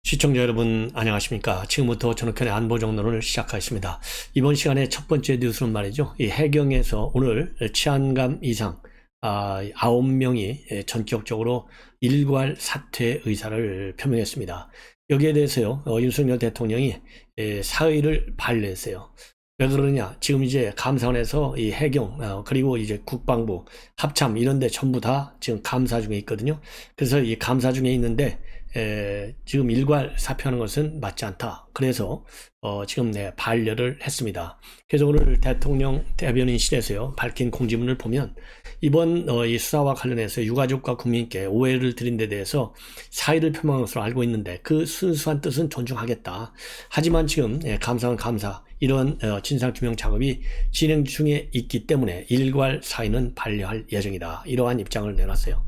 시청자 여러분 안녕하십니까. 지금부터 전흑현의 안보정론을 시작하겠습니다. 이번 시간에 첫 번째 뉴스는 말이죠. 이 해경에서 오늘 치안감 이상 9명이 전격적으로 일괄 사퇴 의사를 표명했습니다. 여기에 대해서요, 윤석열 대통령이 사의를 발표했어요. 왜 그러느냐? 지금 이제 감사원에서 이 해경, 그리고 이제 국방부, 합참 이런 데 전부 다 지금 감사 중에 있거든요. 그래서 이 감사 중에 있는데, 지금 일괄 사표하는 것은 맞지 않다. 그래서 지금 반려를 했습니다. 그래서 오늘 대통령 대변인실에서요 밝힌 공지문을 보면 이번 이 수사와 관련해서 유가족과 국민께 오해를 드린 데 대해서 사의를 표명한 것으로 알고 있는데 그 순수한 뜻은 존중하겠다. 하지만 지금 감사원 감사 이런 진상규명 작업이 진행 중에 있기 때문에 일괄 사의는 반려할 예정이다. 이러한 입장을 내놨어요.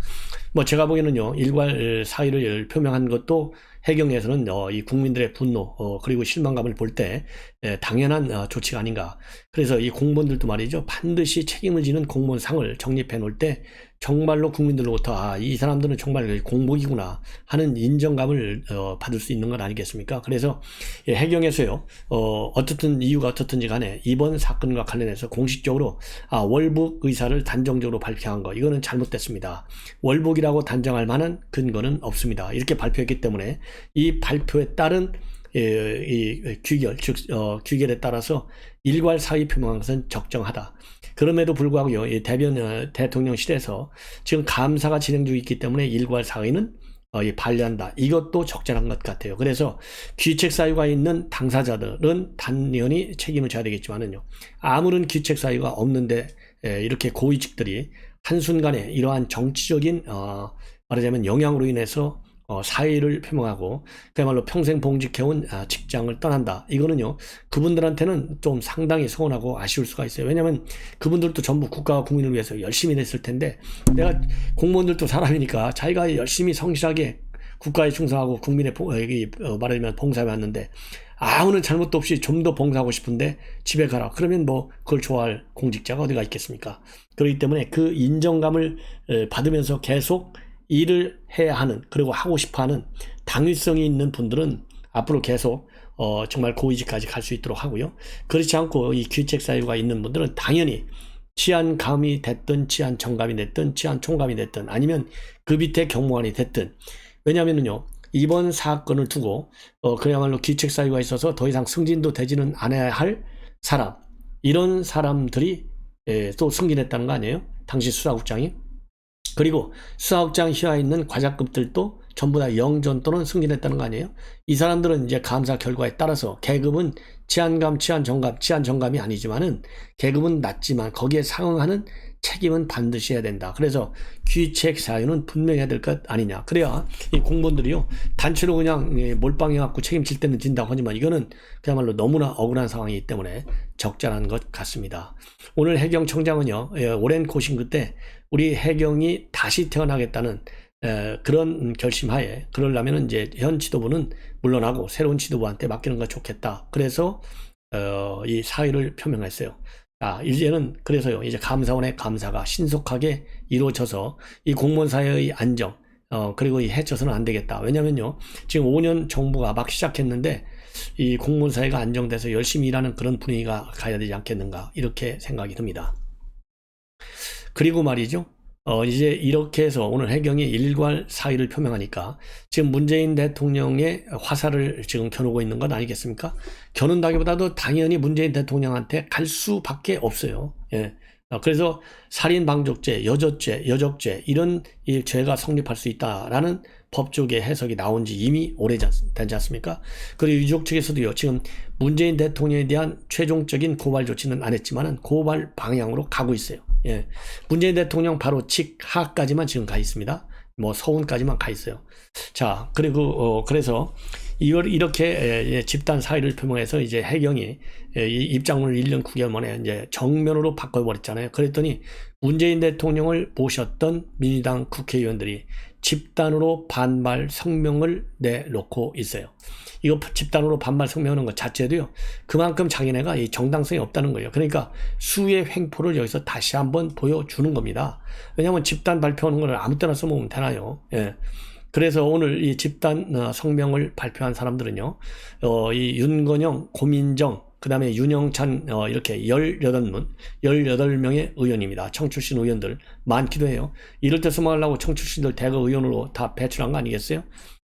뭐 제가 보기에는요, 일괄 사의를 표명한 것도 해경에서는 이 국민들의 분노 그리고 실망감을 볼 때 당연한 조치가 아닌가. 그래서 이 공무원들도 말이죠, 반드시 책임을 지는 공무원상을 정립해 놓을 때 정말로 국민들로부터 이 사람들은 정말 공복이구나 하는 인정감을 받을 수 있는 건 아니겠습니까? 그래서 해경에서요, 어떻든 이유가 어떻든지 간에 이번 사건과 관련해서 공식적으로 월북 의사를 단정적으로 발표한 거, 이거는 잘못됐습니다. 월북이라고 단정할 만한 근거는 없습니다. 이렇게 발표했기 때문에 이 발표에 따른 이 규결, 즉 규결에 따라서 일괄 사의 표명한 것은 적정하다. 그럼에도 불구하고요, 이 대통령실에서 지금 감사가 진행 중에 있기 때문에 일괄 사의는 반려한다. 이것도 적절한 것 같아요. 그래서 귀책 사유가 있는 당사자들은 당연히 책임을 져야 되겠지만은요, 아무런 귀책 사유가 없는데 이렇게 고위직들이 한순간에 이러한 정치적인 말하자면 영향으로 인해서 사의를 표명하고 그야말로 평생 봉직해온 직장을 떠난다. 이거는요, 그분들한테는 좀 상당히 서운하고 아쉬울 수가 있어요. 왜냐하면 그분들도 전부 국가와 국민을 위해서 열심히 냈을 텐데, 내가 공무원들도 사람이니까 자기가 열심히 성실하게 국가에 충성하고 국민의 말하자면 봉사해 왔는데 아무런 잘못도 없이 좀 더 봉사하고 싶은데 집에 가라. 그러면 뭐 그걸 좋아할 공직자가 어디가 있겠습니까? 그렇기 때문에 그 인정감을 받으면서 계속 일을 해야 하는, 그리고 하고 싶어하는 당위성이 있는 분들은 앞으로 계속 정말 고위직까지 갈 수 있도록 하고요. 그렇지 않고 이 귀책 사유가 있는 분들은 당연히 치안감이 됐든 치안정감이 됐든 치안총감이 됐든 아니면 그 밑에 경무관이 됐든, 왜냐하면요, 이번 사건을 두고 그야말로 귀책 사유가 있어서 더 이상 승진도 되지는 않아야 할 사람, 이런 사람들이 또 승진했다는 거 아니에요? 당시 수사국장이. 그리고 수사국장 이하에 있는 과장급들도 전부 다 영전 또는 승진했다는 거 아니에요? 이 사람들은 이제 감사 결과에 따라서 계급은 치안감, 치안정감이 아니지만은 계급은 낮지만 거기에 상응하는 책임은 반드시 해야 된다. 그래서 귀책 사유는 분명해야 될 것 아니냐. 그래야 이 공무원들이요, 단체로 그냥 몰빵해갖고 책임질 때는 진다고 하지만 이거는 그야말로 너무나 억울한 상황이기 때문에 적절한 것 같습니다. 오늘 해경청장은요, 오랜 고심 끝에 우리 해경이 다시 태어나겠다는 그런 결심하에, 그러려면 이제 현 지도부는 물러나고 새로운 지도부한테 맡기는 거 좋겠다. 그래서 이 사의를 표명했어요. 이제는 그래서요, 이제 감사원의 감사가 신속하게 이루어져서 이 공무원 사회의 안정, 그리고 이 해쳐서는 안 되겠다. 왜냐면요, 지금 5년 정부가 막 시작했는데 이 공무원 사회가 안정돼서 열심히 일하는 그런 분위기가 가야 되지 않겠는가, 이렇게 생각이 듭니다. 그리고 말이죠, 이제 이렇게 해서 오늘 해경이 일괄 사의를 표명하니까 지금 문재인 대통령의 화살을 지금 겨누고 있는 것 아니겠습니까? 겨눈다기보다도 당연히 문재인 대통령한테 갈 수밖에 없어요. 예. 그래서 살인방조죄, 여적죄 이런 이 죄가 성립할 수 있다라는 법조계 해석이 나온 지 이미 오래되지 않습니까? 그리고 유족 측에서도요, 지금 문재인 대통령에 대한 최종적인 고발 조치는 안 했지만은 고발 방향으로 가고 있어요. 예. 문재인 대통령 바로 직하까지만 지금 가 있습니다. 뭐 서훈까지만 가 있어요. 자, 그리고 그래서 이렇게 집단 사의를 표명해서 이제 해경이 입장문을 1년 9개월 만에 이제 정면으로 바꿔버렸잖아요. 그랬더니 문재인 대통령을 모셨던 민주당 국회의원들이 집단으로 반발 성명을 내놓고 있어요. 이거 집단으로 반발 성명하는 것 자체도요, 그만큼 자기네가 이 정당성이 없다는 거예요. 그러니까 수의 횡포를 여기서 다시 한번 보여주는 겁니다. 왜냐하면 집단 발표하는 걸 아무 때나 써먹으면 되나요? 예. 그래서 오늘 이 집단 성명을 발표한 사람들은요, 이 윤건영, 고민정, 그 다음에 윤영찬, 이렇게 18명의 의원입니다. 청출신 의원들 많기도 해요. 이럴 때 수망하려고 청출신들 대거 의원으로 다 배출한 거 아니겠어요?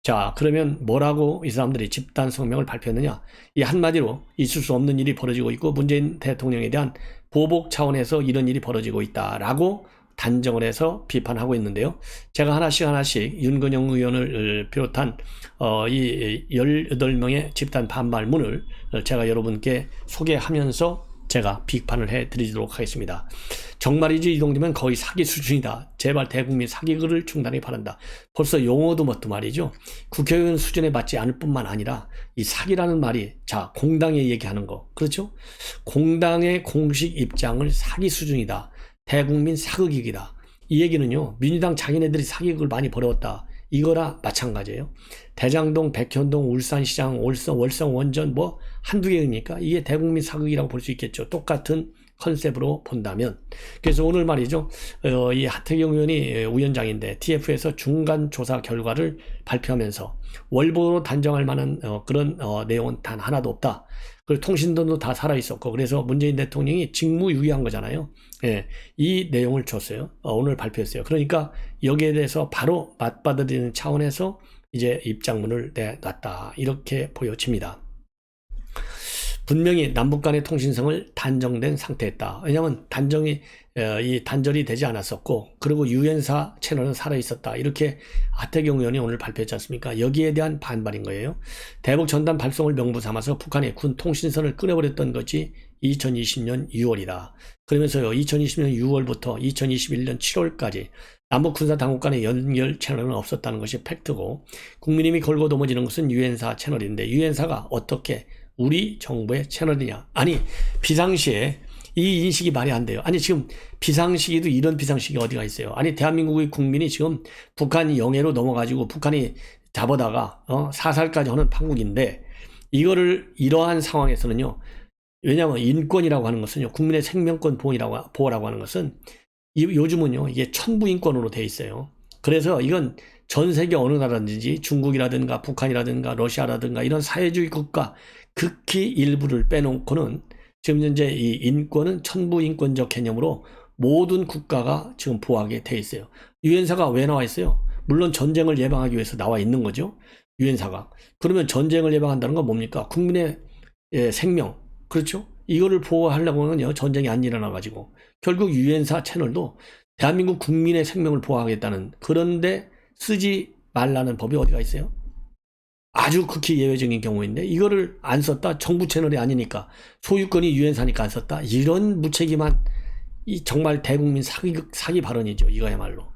자, 그러면 뭐라고 이 사람들이 집단 성명을 발표했느냐? 이 한마디로 있을 수 없는 일이 벌어지고 있고 문재인 대통령에 대한 보복 차원에서 이런 일이 벌어지고 있다라고 단정을 해서 비판하고 있는데요. 제가 하나씩 윤건영 의원을 비롯한 이 18명의 집단 반발문을 제가 여러분께 소개하면서 제가 비판을 해드리도록 하겠습니다. 정말이지 이 정도면 거의 사기 수준이다. 제발 대국민 사기를 중단하기 바란다. 벌써 용어도 뭣도 말이죠. 국회의원 수준에 맞지 않을 뿐만 아니라 이 사기라는 말이 자 공당에 얘기하는 거 그렇죠? 공당의 공식 입장을 사기 수준이다. 대국민 사극이다. 이 얘기는요. 민주당 자기네들이 사기극을 많이 벌여왔다. 이거라 마찬가지예요. 대장동, 백현동, 울산시장, 월성 원전 뭐 한두 개입니까? 이게 대국민 사극이라고 볼 수 있겠죠. 똑같은 컨셉으로 본다면. 그래서 오늘 말이죠. 이 하태경 의원이 위원장인데 TF에서 중간 조사 결과를 발표하면서 월보로 단정할 만한 그런 내용은 단 하나도 없다. 그리고 통신선도 다 살아있었고 그래서 문재인 대통령이 직무유기한 거잖아요. 예, 이 내용을 줬어요. 오늘 발표했어요. 그러니까 여기에 대해서 바로 맞받아들이는 차원에서 이제 입장문을 내놨다. 이렇게 보여집니다. 분명히 남북 간의 통신성을 단정된 상태였다. 왜냐하면 단절이 되지 않았었고 그리고 유엔사 채널은 살아있었다. 이렇게 하태경 의원이 오늘 발표했지 않습니까? 여기에 대한 반발인 거예요. 대북 전단 발송을 명분 삼아서 북한의 군 통신선을 끊어버렸던 것이 2020년 6월이다. 그러면서요 2020년 6월부터 2021년 7월까지 남북 군사 당국 간의 연결 채널은 없었다는 것이 팩트고 국민님이 걸고 넘어지는 것은 유엔사 채널인데 유엔사가 어떻게 우리 정부의 채널이냐. 아니 비상시에 이 인식이 말이 안 돼요. 아니 지금 비상시기도 이런 비상시기 어디가 있어요. 아니 대한민국의 국민이 지금 북한 영해로 넘어가지고 북한이 잡아다가 사살까지 하는 판국인데 이거를 이러한 상황에서는요. 왜냐하면 인권이라고 하는 것은요. 국민의 생명권 보호라고 하는 것은 요즘은요. 이게 천부인권으로 돼 있어요. 그래서 이건 전 세계 어느 나라든지 중국이라든가 북한이라든가 러시아라든가 이런 사회주의 국가 극히 일부를 빼놓고는 지금 현재 이 인권은 천부인권적 개념으로 모든 국가가 지금 보호하게 돼 있어요. 유엔사가 왜 나와 있어요? 물론 전쟁을 예방하기 위해서 나와 있는 거죠. 유엔사가. 그러면 전쟁을 예방한다는 건 뭡니까? 국민의 생명. 그렇죠? 이거를 보호하려고 하면요. 전쟁이 안 일어나가지고. 결국 유엔사 채널도 대한민국 국민의 생명을 보호하겠다는 그런데 쓰지 말라는 법이 어디가 있어요? 아주 극히 예외적인 경우인데 이거를 안 썼다? 정부 채널이 아니니까 소유권이 유엔사니까 안 썼다? 이런 무책임한 이 정말 대국민 사기 발언이죠. 이거야말로.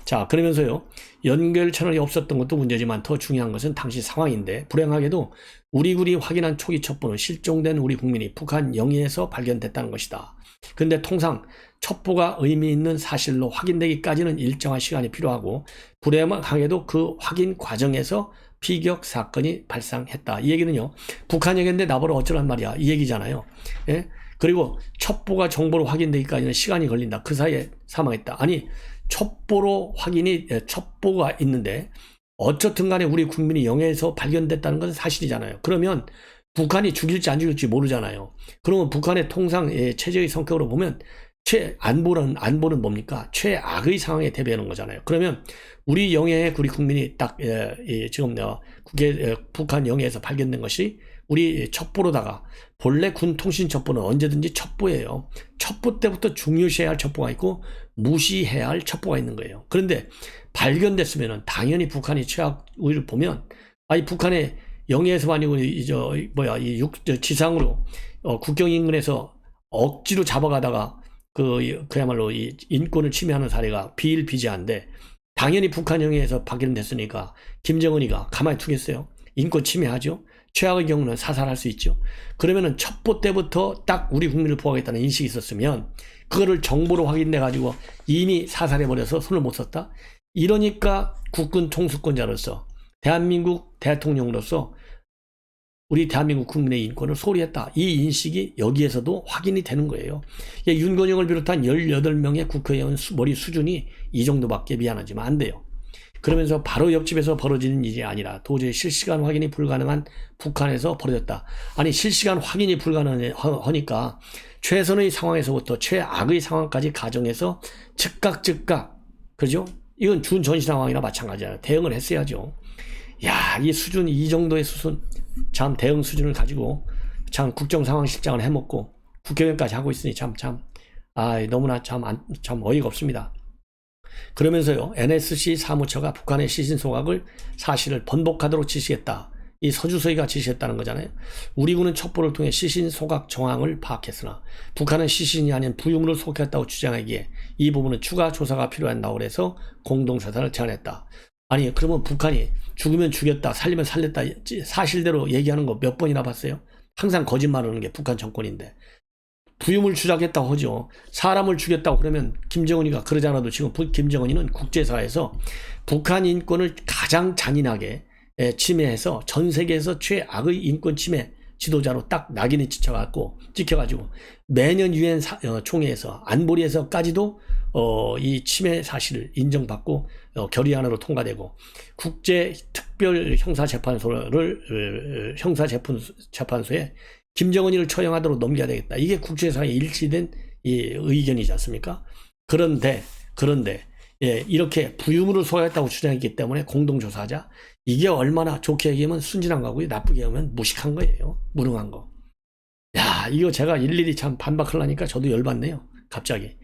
자 그러면서요. 연결 채널이 없었던 것도 문제지만 더 중요한 것은 당시 상황인데 불행하게도 우리군이 확인한 초기 첩보는 실종된 우리 국민이 북한 영해에서 발견됐다는 것이다. 근데 통상 첩보가 의미 있는 사실로 확인되기까지는 일정한 시간이 필요하고 불행하게도 그 확인 과정에서 피격 사건이 발생했다. 이 얘기는요. 북한 얘기인데 나보러 어쩌란 말이야. 이 얘기잖아요. 예? 그리고 첩보가 정보로 확인되기까지는 시간이 걸린다. 그 사이에 사망했다. 아니 첩보가 있는데 어쨌든 간에 우리 국민이 영해에서 발견됐다는 것은 사실이잖아요. 그러면 북한이 죽일지 안 죽일지 모르잖아요. 그러면 북한의 통상 체제의 성격으로 보면 안보는 뭡니까? 최악의 상황에 대비하는 거잖아요. 그러면 우리 영해에 우리 국민이 딱 지금 북한 영해에서 발견된 것이 우리 첩보로다가 본래 군 통신 첩보는 언제든지 첩보예요. 첩보 때부터 중요시해야 할 첩보가 있고 무시해야 할 첩보가 있는 거예요. 그런데 발견됐으면은 당연히 북한이 최악을 보면 아니 북한의 영해에서 아니고 지상으로 국경 인근에서 억지로 잡아가다가 그야말로 이 인권을 침해하는 사례가 비일비재한데 당연히 북한 영해에서 발견됐으니까 김정은이가 가만히 두겠어요? 인권 침해하죠. 최악의 경우는 사살할 수 있죠. 그러면은 첩보 때부터 딱 우리 국민을 보호하겠다는 인식이 있었으면 그거를 정보로 확인돼 가지고 이미 사살해버려서 손을 못 썼다. 이러니까 국군 총수권자로서 대한민국 대통령으로서 우리 대한민국 국민의 인권을 소홀히 했다. 이 인식이 여기에서도 확인이 되는 거예요. 윤건영을 비롯한 18명의 국회의원 머리 수준이 이 정도밖에 미안하지만 안 돼요. 그러면서 바로 옆집에서 벌어지는 일이 아니라 도저히 실시간 확인이 불가능한 북한에서 벌어졌다. 아니 실시간 확인이 불가능하니까 최선의 상황에서부터 최악의 상황까지 가정해서 즉각 그죠? 이건 준전시 상황이나 마찬가지야. 대응을 했어야죠. 야, 이 수준, 이 정도의 수준, 참 대응 수준을 가지고 참 국정상황실장을 해먹고 국회의원까지 하고 있으니 너무나 참 어이가 없습니다. 그러면서요, NSC 사무처가 북한의 시신 소각을 사실을 번복하도록 지시했다. 이 서주서희가 지시했다는 거잖아요. 우리 군은 첩보를 통해 시신 소각 정황을 파악했으나 북한은 시신이 아닌 부유물을 소각했다고 주장하기에 이 부분은 추가 조사가 필요한다고 해서 공동조사를 제안했다. 아니 그러면 북한이 죽으면 죽였다, 살리면 살렸다 사실대로 얘기하는 거 몇 번이나 봤어요? 항상 거짓말하는 게 북한 정권인데. 부유물 추적했다고 하죠. 사람을 죽였다고 그러면 김정은이가 그러지 않아도 지금 김정은이는 국제사회에서 북한 인권을 가장 잔인하게 침해해서 전 세계에서 최악의 인권 침해 지도자로 딱 낙인이 찍혀가지고 매년 유엔 총회에서 안보리에서까지도 이 침해 사실을 인정받고 결의안으로 통과되고 국제 특별 형사재판소에 김정은이를 처형하도록 넘겨야 되겠다. 이게 국제사회에 일치된 이 의견이지 않습니까? 그런데 이렇게 부유물을 소화했다고 주장했기 때문에 공동조사하자. 이게 얼마나 좋게 얘기하면 순진한 거고요. 나쁘게 얘기하면 무식한 거예요. 무능한 거. 야, 이거 제가 일일이 참 반박하려니까 저도 열받네요. 갑자기.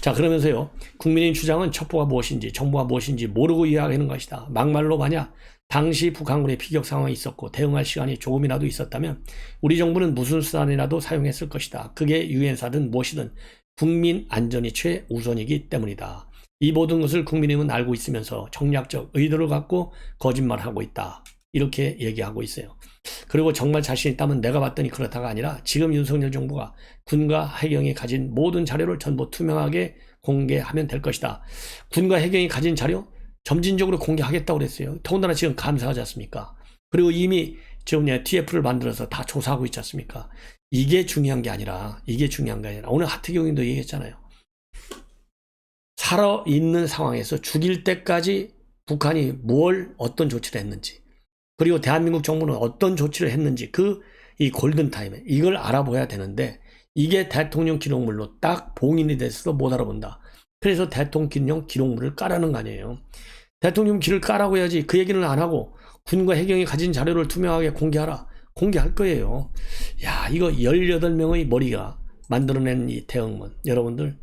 자, 그러면서요. 국민의 주장은 첩보가 무엇인지 정보가 무엇인지 모르고 이야기하는 것이다. 막말로 만약 당시 북한군의 피격 상황이 있었고 대응할 시간이 조금이라도 있었다면 우리 정부는 무슨 수단이라도 사용했을 것이다. 그게 유엔사든 무엇이든 국민 안전이 최우선이기 때문이다. 이 모든 것을 국민의힘은 알고 있으면서 정략적 의도를 갖고 거짓말하고 있다. 이렇게 얘기하고 있어요. 그리고 정말 자신 있다면 내가 봤더니 그렇다가 아니라 지금 윤석열 정부가 군과 해경이 가진 모든 자료를 전부 투명하게 공개하면 될 것이다. 군과 해경이 가진 자료 점진적으로 공개하겠다고 그랬어요. 더군다나 지금 감사하지 않습니까? 그리고 이미 지금 TF를 만들어서 다 조사하고 있지 않습니까? 이게 중요한 게 아니라 오늘 하태경님도 얘기했잖아요. 살아있는 상황에서 죽일 때까지 북한이 어떤 조치를 했는지, 그리고 대한민국 정부는 어떤 조치를 했는지 이 골든타임에 이걸 알아봐야 되는데 이게 대통령 기록물로 딱 봉인이 돼서 못 알아본다. 그래서 대통령 기록물을 까라는 거 아니에요. 대통령 길을 까라고 해야지. 그 얘기는 안 하고 군과 해경이 가진 자료를 투명하게 공개하라. 공개할 거예요. 야, 이거 18명의 머리가 만들어낸 이 대응문. 여러분들,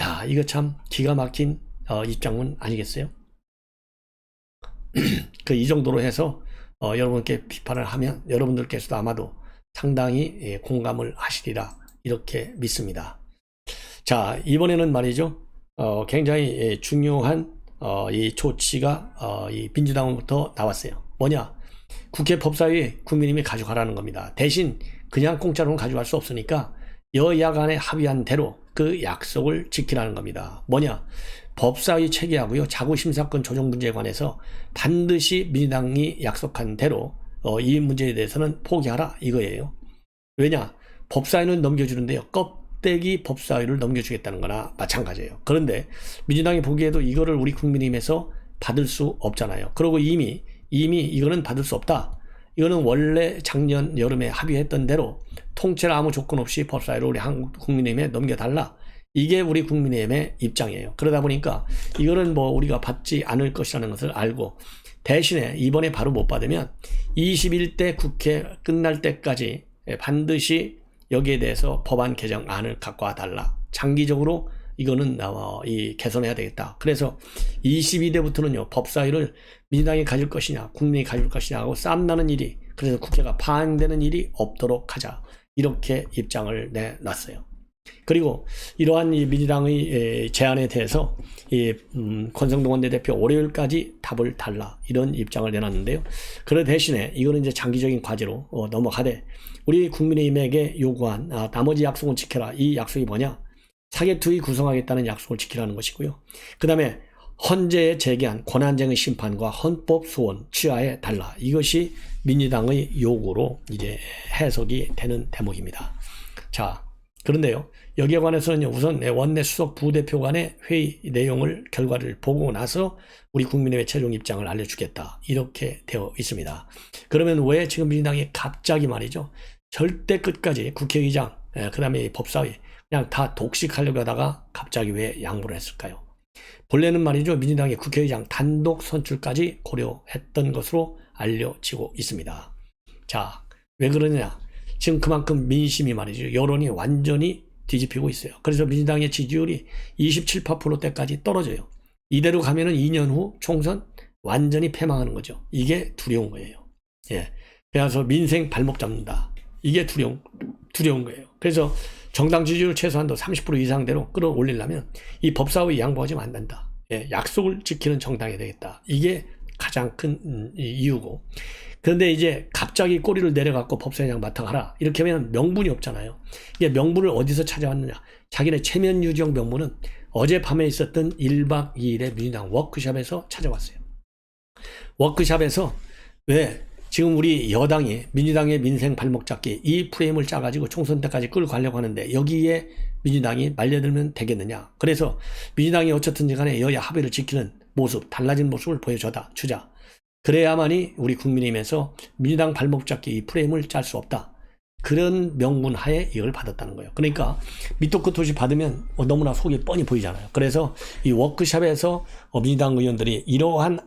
야, 이거 참 기가 막힌 입장문 아니겠어요? 이 정도로 해서 여러분께 비판을 하면 여러분들께서도 아마도 상당히 공감을 하시리라 이렇게 믿습니다. 자, 이번에는 말이죠. 굉장히 중요한 이 조치가 이 민주당으로부터 나왔어요. 뭐냐? 국회 법사위에 국민의힘이 가져가라는 겁니다. 대신 그냥 공짜로는 가져갈 수 없으니까 여야 간에 합의한 대로 그 약속을 지키라는 겁니다. 뭐냐? 법사위 체계하고요. 자구심사권 조정 문제에 관해서 반드시 민주당이 약속한 대로 이 문제에 대해서는 포기하라 이거예요. 왜냐? 법사위는 넘겨주는데요. 껍데기 법사위를 넘겨주겠다는 거나 마찬가지예요. 그런데 민주당이 보기에도 이거를 우리 국민의힘에서 받을 수 없잖아요. 그리고 이미 이거는 받을 수 없다. 이거는 원래 작년 여름에 합의했던 대로 통째로 아무 조건 없이 법사위를 우리 한국 국민의힘에 넘겨달라. 이게 우리 국민의힘의 입장이에요. 그러다 보니까 이거는 우리가 받지 않을 것이라는 것을 알고 대신에 이번에 바로 못 받으면 21대 국회 끝날 때까지 반드시 여기에 대해서 법안 개정안을 갖고 와달라. 장기적으로 이거는 개선해야 되겠다. 그래서 22대부터는요. 법사위를 민주당이 가질 것이냐 국민이 가질 것이냐 하고 싸움나는 일이, 그래서 국회가 파행되는 일이 없도록 하자. 이렇게 입장을 내놨어요. 그리고 이러한 이 민주당의 제안에 대해서 권성동 원내대표 월요일까지 답을 달라 이런 입장을 내놨는데요. 그 대신에 이거는 이제 장기적인 과제로 넘어가되 우리 국민의힘에게 요구한 나머지 약속은 지켜라. 이 약속이 뭐냐? 사개특위 구성하겠다는 약속을 지키라는 것이고요. 그 다음에 헌재에 제기한 권한쟁의 심판과 헌법 소원 취하해 달라. 이것이 민주당의 요구로 이제 해석이 되는 대목입니다. 자, 그런데요, 여기에 관해서는 우선 원내 수석 부대표 간의 회의 내용을 결과를 보고 나서 우리 국민의회 최종 입장을 알려주겠다 이렇게 되어 있습니다. 그러면 왜 지금 민주당이 갑자기 말이죠, 절대 끝까지 국회의장, 그 다음에 법사위 그냥 다 독식하려고 하다가 갑자기 왜 양보를 했을까요? 본래는 말이죠, 민주당이 국회의장 단독 선출까지 고려했던 것으로 알려지고 있습니다. 자, 왜 그러냐? 지금 그만큼 민심이 말이죠, 여론이 완전히 뒤집히고 있어요. 그래서 민주당의 지지율이 27, 8%대까지 떨어져요. 이대로 가면은 2년 후 총선 완전히 패망하는 거죠. 이게 두려운 거예요. 예. 그래서 민생 발목 잡는다. 이게 두려운 거예요. 그래서 정당 지지율 최소한도 30% 이상대로 끌어올리려면 이 법사위 양보하지면 안 된다. 예. 약속을 지키는 정당이 되겠다. 이게 가장 큰 이유고. 그런데 이제 갑자기 꼬리를 내려갖고 법사위장 맡아가라 이렇게 하면 명분이 없잖아요. 이게 명분을 어디서 찾아왔느냐? 자기네 체면 유지용 명분은 어젯밤에 있었던 1박 2일의 민주당 워크숍에서 찾아왔어요. 워크숍에서 왜 지금 우리 여당이 민주당의 민생 발목 잡기 이 프레임을 짜가지고 총선 때까지 끌고 가려고 하는데 여기에 민주당이 말려들면 되겠느냐? 그래서 민주당이 어쨌든지 간에 여야 합의를 지키는 모습, 달라진 모습을 보여주자. 그래야만이 우리 국민의힘에서 민주당 발목 잡기 이 프레임을 짤 수 없다. 그런 명분 하에 이걸 받았다는 거예요. 그러니까 밑도 끝도 없이 받으면 너무나 속이 뻔히 보이잖아요. 그래서 이 워크숍에서 민주당 의원들이 이러한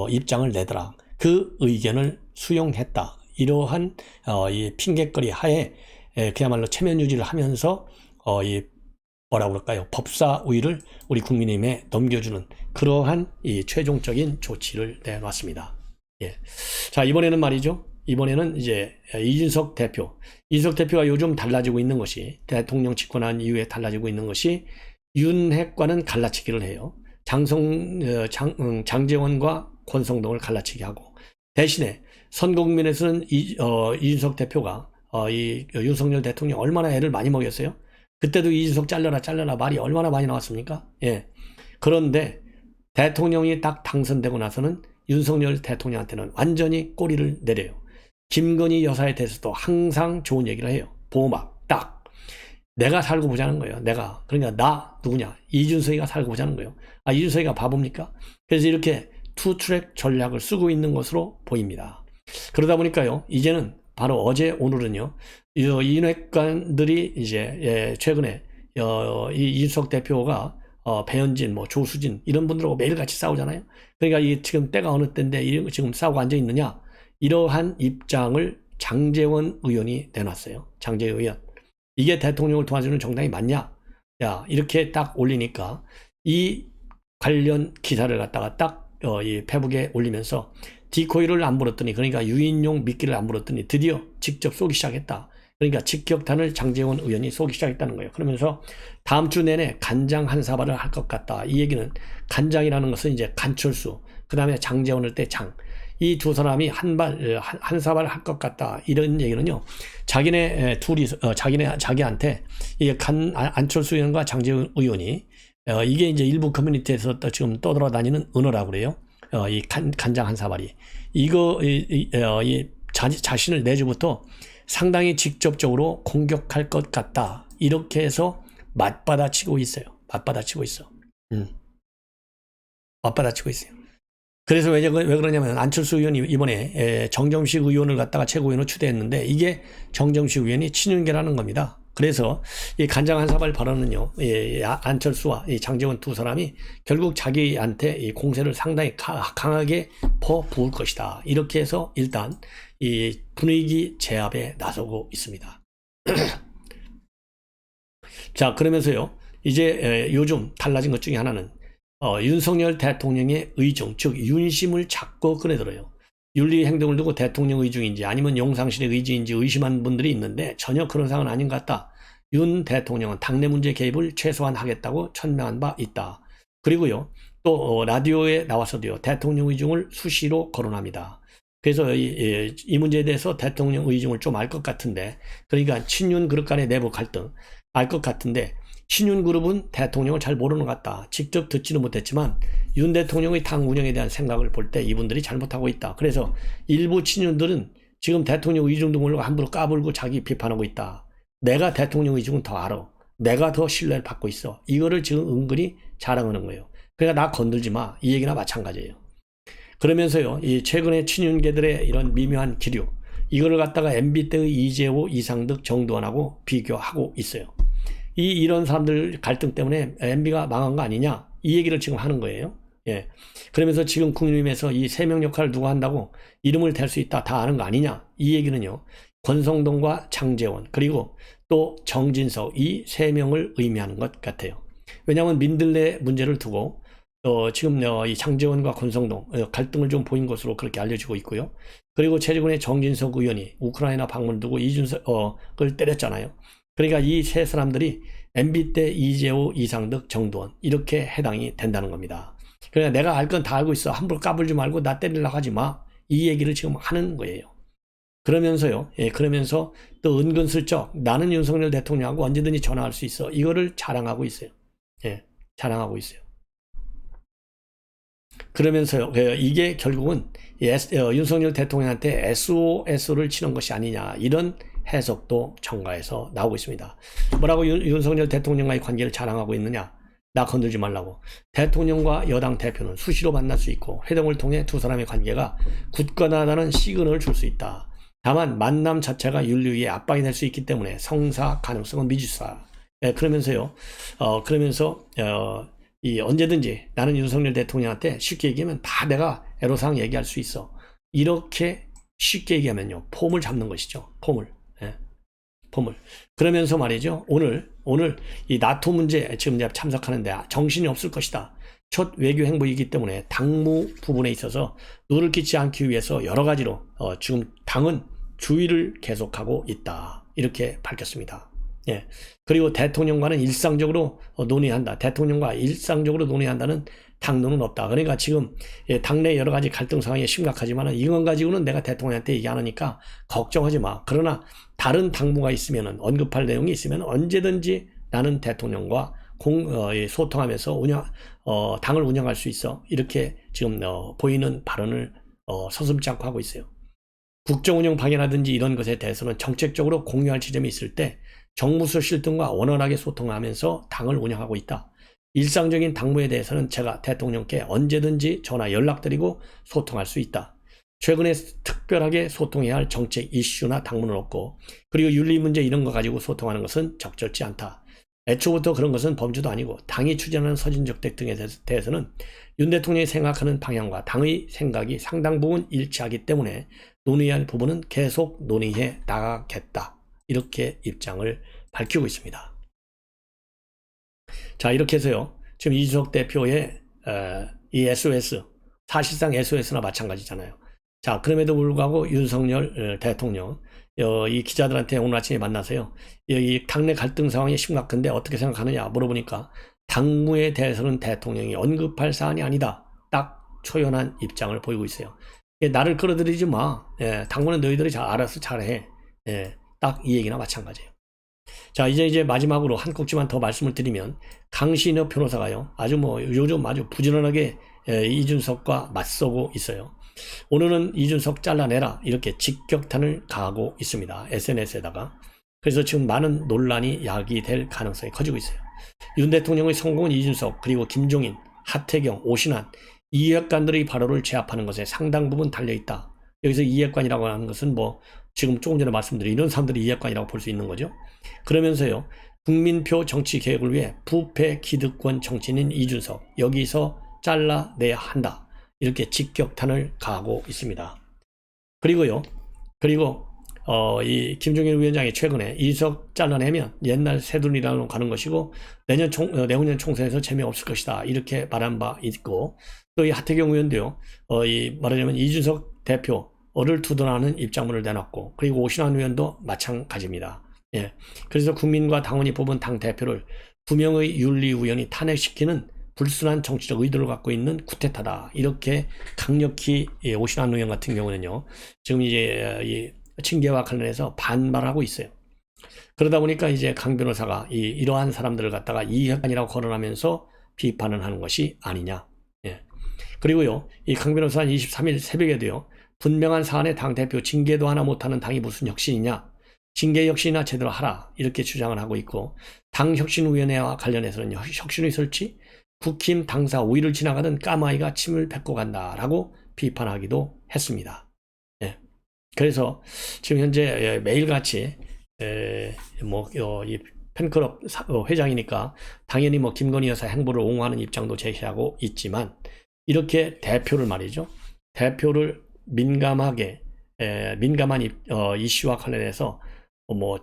입장을 내더라. 그 의견을 수용했다. 이러한 이 핑계거리 하에 그야말로 체면 유지를 하면서 이 뭐라고 그럴까요? 법사위를 우리 국민의힘에 넘겨주는 그러한 이 최종적인 조치를 내놨습니다. 예. 자, 이번에는 말이죠. 이번에는 이제 이준석 대표가 요즘 달라지고 있는 것이, 대통령 집권한 이후에 달라지고 있는 것이 윤핵과는 갈라치기를 해요. 장제원과 권성동을 갈라치기 하고, 대신에 선거국면에서는 이준석 대표가 이 윤석열 대통령 얼마나 애를 많이 먹였어요? 그때도 이준석 잘려라 말이 얼마나 많이 나왔습니까? 예. 그런데 대통령이 딱 당선되고 나서는 윤석열 대통령한테는 완전히 꼬리를 내려요. 김건희 여사에 대해서도 항상 좋은 얘기를 해요. 보호막 딱 내가 살고 보자는 거예요. 그러니까 나 누구냐? 이준석이가 살고 보자는 거예요. 아, 이준석이가 바보입니까? 그래서 이렇게 투트랙 전략을 쓰고 있는 것으로 보입니다. 그러다 보니까요, 이제는 바로 어제 오늘은요, 이 인핵관들이 이제 최근에 이 이준석 대표가 배현진, 조수진 이런 분들하고 매일같이 싸우잖아요. 그러니까 이 지금 때가 어느 때인데 지금 싸우고 앉아 있느냐? 이러한 입장을 장제원 의원이 내놨어요. 장제원 의원. 이게 대통령을 도와주는 정당이 맞냐? 야, 이렇게 딱 올리니까 이 관련 기사를 갖다가 딱 이 페북에 올리면서 디코이를 안 물었더니, 그러니까 유인용 미끼를 안 물었더니 드디어 직접 쏘기 시작했다. 그러니까 직격탄을 장제원 의원이 쏘기 시작했다는 거예요. 그러면서 다음 주 내내 간장 한 사발을 할 것 같다. 이 얘기는 간장이라는 것은 이제 간철수, 그 다음에 장제원을 때 장. 이 두 사람이 한 사발 할 것 같다. 이런 얘기는요, 자기네 둘이, 자기한테 이 안철수 의원과 장제원 의원이 이게 이제 일부 커뮤니티에서 지금 떠돌아다니는 언어라고 그래요. 이 간장 한 사발이. 자신을 내주부터 상당히 직접적으로 공격할 것 같다. 이렇게 해서 맞받아치고 있어요. 맞받아치고 있어요. 그래서 왜 그러냐면 안철수 의원이 이번에 정정식 의원을 갖다가 최고위원으로 추대했는데 이게 정정식 의원이 친윤계라는 겁니다. 그래서 이 간장 한 사발 발언은요, 안철수와 이 장제원 두 사람이 결국 자기한테 이 공세를 상당히 강하게 퍼부을 것이다. 이렇게 해서 일단 이 분위기 제압에 나서고 있습니다. 자, 그러면서요, 이제 요즘 달라진 것 중에 하나는 윤석열 대통령의 의중, 즉 윤심을 자꾸 꺼내들어요. 윤리 행동을 두고 대통령 의중인지 아니면 용상실의 의지인지 의심하는 분들이 있는데 전혀 그런 상황은 아닌 것 같다. 윤 대통령은 당내 문제 개입을 최소한 하겠다고 천명한 바 있다. 그리고요, 또 라디오에 나와서도요, 대통령 의중을 수시로 거론합니다. 그래서 이 문제에 대해서 대통령 의중을 좀 알 것 같은데, 그러니까 친윤 그룹 간의 내부 갈등 알 것 같은데, 친윤 그룹은 대통령을 잘 모르는 것 같다. 직접 듣지는 못했지만 윤 대통령의 당 운영에 대한 생각을 볼 때 이분들이 잘못하고 있다. 그래서 일부 친윤들은 지금 대통령 의중도 모르고 함부로 까불고 자기 비판하고 있다. 내가 대통령 의중은 더 알아. 내가 더 신뢰를 받고 있어. 이거를 지금 은근히 자랑하는 거예요. 그러니까 나 건들지 마. 이 얘기나 마찬가지예요. 그러면서요, 이 최근에 친윤계들의 이런 미묘한 기류, 이거를 갖다가 MB 때의 이재호, 이상득, 정두환하고 비교하고 있어요. 이런 사람들 갈등 때문에 MB가 망한 거 아니냐? 이 얘기를 지금 하는 거예요. 예. 그러면서 지금 국민의힘에서 이 세 명 역할을 누가 한다고 이름을 댈 수 있다, 다 아는 거 아니냐? 이 얘기는요, 권성동과 장제원, 그리고 또 정진석, 이 세 명을 의미하는 것 같아요. 왜냐하면 민들레 문제를 두고 지금 이 장제원과 권성동 갈등을 좀 보인 것으로 그렇게 알려지고 있고요. 그리고 최근에 정진석 의원이 우크라이나 방문을 두고 이준석을 때렸잖아요. 그러니까 이 세 사람들이 MB 때 이재호, 이상득, 정두원 이렇게 해당이 된다는 겁니다. 그러니까 내가 알 건 다 알고 있어. 함부로 까불지 말고 나 때리려고 하지 마. 이 얘기를 지금 하는 거예요. 그러면서요. 예, 그러면서 또 은근슬쩍 나는 윤석열 대통령하고 언제든지 전화할 수 있어. 이거를 자랑하고 있어요. 예, 자랑하고 있어요. 그러면서요, 이게 결국은 윤석열 대통령한테 SOS를 치는 것이 아니냐, 이런 해석도 정가에서 나오고 있습니다. 뭐라고 윤석열 대통령과의 관계를 자랑하고 있느냐? 나 건들지 말라고. 대통령과 여당 대표는 수시로 만날 수 있고 회동을 통해 두 사람의 관계가 굳건하다는 시그널을 줄 수 있다. 다만 만남 자체가 윤리위에 압박이 될 수 있기 때문에 성사 가능성은 미지수다. 그러면서요, 언제든지 나는 윤석열 대통령한테 쉽게 얘기하면 다 내가 애로사항 얘기할 수 있어. 이렇게 쉽게 얘기하면요, 폼을 잡는 것이죠. 폼을. 폼을. 그러면서 말이죠, 오늘 이 나토 문제 지금 참석하는데 정신이 없을 것이다. 첫 외교 행보이기 때문에 당무 부분에 있어서 누를 끼치지 않기 위해서 여러 가지로 지금 당은 주의를 계속하고 있다. 이렇게 밝혔습니다. 예. 그리고 대통령과는 일상적으로 논의한다. 대통령과 일상적으로 논의한다는 당론은 없다. 그러니까 지금 당내 여러 가지 갈등 상황이 심각하지만 이건 가지고는 내가 대통령한테 얘기 안 하니까 걱정하지 마. 그러나 다른 당무가 있으면, 언급할 내용이 있으면 언제든지 나는 대통령과 소통하면서 당을 운영할 수 있어. 이렇게 지금 보이는 발언을 서슴지 않고 하고 있어요. 국정운영 방해라든지 이런 것에 대해서는 정책적으로 공유할 지점이 있을 때 정무수실 등과 원활하게 소통하면서 당을 운영하고 있다. 일상적인 당무에 대해서는 제가 대통령께 언제든지 전화 연락드리고 소통할 수 있다. 최근에 특별하게 소통해야 할 정책 이슈나 당문은 없고, 그리고 윤리 문제 이런 거 가지고 소통하는 것은 적절치 않다. 애초부터 그런 것은 범주도 아니고 당이 추진하는 서진정책 등에 대해서는 윤 대통령이 생각하는 방향과 당의 생각이 상당 부분 일치하기 때문에 논의할 부분은 계속 논의해 나가겠다. 이렇게 입장을 밝히고 있습니다. 자, 이렇게 해서요, 지금 이준석 대표의 이 SOS, 사실상 SOS나 마찬가지잖아요. 자, 그럼에도 불구하고 윤석열 대통령 이 기자들한테 오늘 아침에 만나서요, 이 당내 갈등 상황이 심각한데 어떻게 생각하느냐 물어보니까 당무에 대해서는 대통령이 언급할 사안이 아니다. 딱 초연한 입장을 보이고 있어요. 나를 끌어들이지 마. 당무는 너희들이 알아서 잘해. 딱 이 얘기나 마찬가지예요. 자, 이제 마지막으로 한 꼭지만 더 말씀을 드리면, 강신업 변호사가요, 아주 요즘 아주 부지런하게 이준석과 맞서고 있어요. 오늘은 이준석 잘라내라, 이렇게 직격탄을 가하고 있습니다. SNS에다가. 그래서 지금 많은 논란이 야기될 가능성이 커지고 있어요. 윤 대통령의 성공은 이준석, 그리고 김종인, 하태경, 오신환, 이해관들의 발언을 제압하는 것에 상당 부분 달려있다. 여기서 이해관이라고 하는 것은 지금 조금 전에 말씀드린 이런 사람들이 이해관이라고 볼 수 있는 거죠. 그러면서요, 국민표 정치 개혁을 위해 부패 기득권 정치인인 이준석, 여기서 잘라내야 한다. 이렇게 직격탄을 가하고 있습니다. 그리고 이 김종인 위원장이 최근에 이준석 잘라내면 옛날 새누리당으로 가는 것이고 내후년 총선에서 재미없을 것이다. 이렇게 말한 바 있고, 또 이 하태경 의원도요, 말하자면 이준석 대표를 두둔하는 입장문을 내놨고, 그리고 오신환 의원도 마찬가지입니다. 예. 그래서 국민과 당원이 뽑은 당 대표를 2명의 윤리위원이 탄핵시키는 불순한 정치적 의도를 갖고 있는 쿠데타다. 이렇게 강력히 오신환 의원 같은 경우는요, 지금 이제 이 징계와 관련해서 반발하고 있어요. 그러다 보니까 이제 강 변호사가 이러한 사람들을 갖다가 이해관이라고 거론하면서 비판을 하는 것이 아니냐. 예. 그리고요, 이 강 변호사는 23일 새벽에도요, 분명한 사안의 당대표 징계도 하나 못하는 당이 무슨 혁신이냐. 징계 혁신이나 제대로 하라 이렇게 주장을 하고 있고, 당혁신위원회와 관련해서는 혁신위 설치, 국힘 당사 5위를 지나가던 까마귀가 침을 뱉고 간다라고 비판하기도 했습니다. 예. 그래서 지금 현재 매일같이 이 팬클럽 회장이니까 당연히 김건희 여사 행보를 옹호하는 입장도 제시하고 있지만, 이렇게 대표를 말이죠. 대표를 민감한 이슈와 관련해서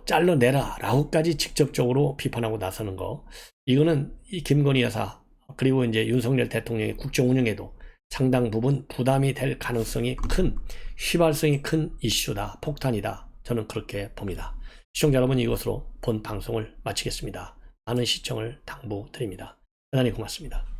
잘라내라 라고까지 직접적으로 비판하고 나서는 거, 이거는 이 김건희 여사 그리고 이제 윤석열 대통령의 국정 운영에도 상당 부분 부담이 될 가능성이 큰, 휘발성이 큰 이슈다, 폭탄이다, 저는 그렇게 봅니다. 시청자 여러분, 이것으로 본 방송을 마치겠습니다. 많은 시청을 당부드립니다. 대단히 고맙습니다.